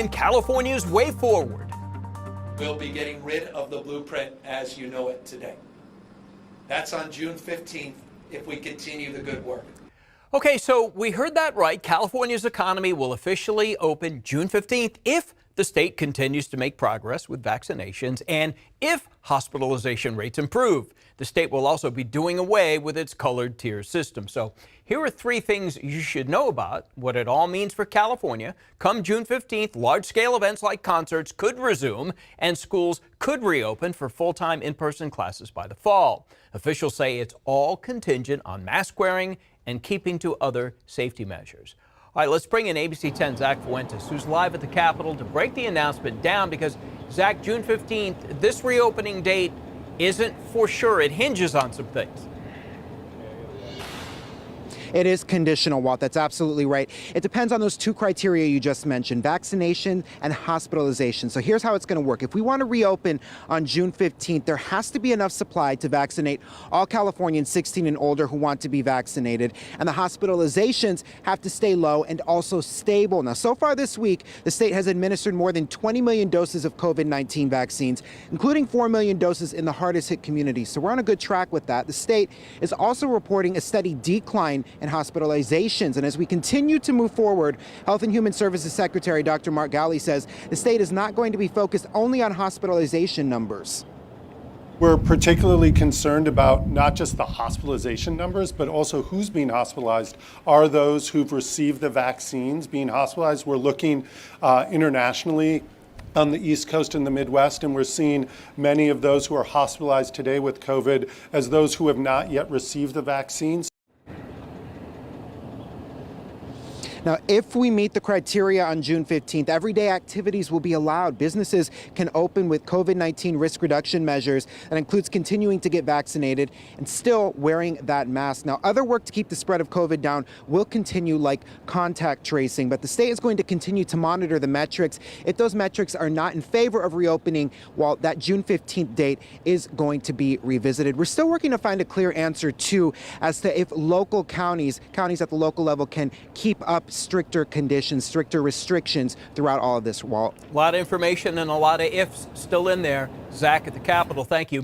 And California's way forward. We'll be getting rid of the blueprint as you know it today. That's on June 15th if we continue the good work. Okay, so we heard that right. California's economy will officially open June 15th if the state continues to make progress with vaccinations and if hospitalization rates improve. The state will also be doing away with its colored tier system. So here are 3 things you should know about what it all means for California. Come June 15th, large-scale events like concerts could resume and schools could reopen for full-time in-person classes by the fall. Officials say it's all contingent on mask wearing and keeping to other safety measures. All right, let's bring in ABC 10's Zach Fuentes, who's live at the Capitol to break the announcement down because, Zach, June 15th, this reopening date isn't for sure. It hinges on some things. It is conditional, Walt. That's absolutely right. It depends on those 2 criteria you just mentioned, vaccination and hospitalization. So here's how it's going to work. If we want to reopen on June 15th, there has to be enough supply to vaccinate all Californians 16 and older who want to be vaccinated. And the hospitalizations have to stay low and also stable. Now, so far this week, the state has administered more than 20 million doses of COVID-19 vaccines, including 4 million doses in the hardest hit communities. So we're on a good track with that. The state is also reporting a steady decline and hospitalizations. And as we continue to move forward, Health and Human Services Secretary Dr. Mark Ghaly says the state is not going to be focused only on hospitalization numbers. We're particularly concerned about not just the hospitalization numbers, but also who's being hospitalized. Are those who've received the vaccines being hospitalized? We're looking internationally on the East Coast and the Midwest, and we're seeing many of those who are hospitalized today with COVID as those who have not yet received the vaccines. Now, if we meet the criteria on June 15th, everyday activities will be allowed. Businesses can open with COVID-19 risk reduction measures. That includes continuing to get vaccinated and still wearing that mask. Now, other work to keep the spread of COVID down will continue, like contact tracing, but the state is going to continue to monitor the metrics. If those metrics are not in favor of reopening, well, that June 15th date is going to be revisited. We're still working to find a clear answer, too, as to if local counties at the local level can keep up stricter conditions, stricter restrictions throughout all of this, Walt. A lot of information and a lot of ifs still in there. Zach at the Capitol, thank you.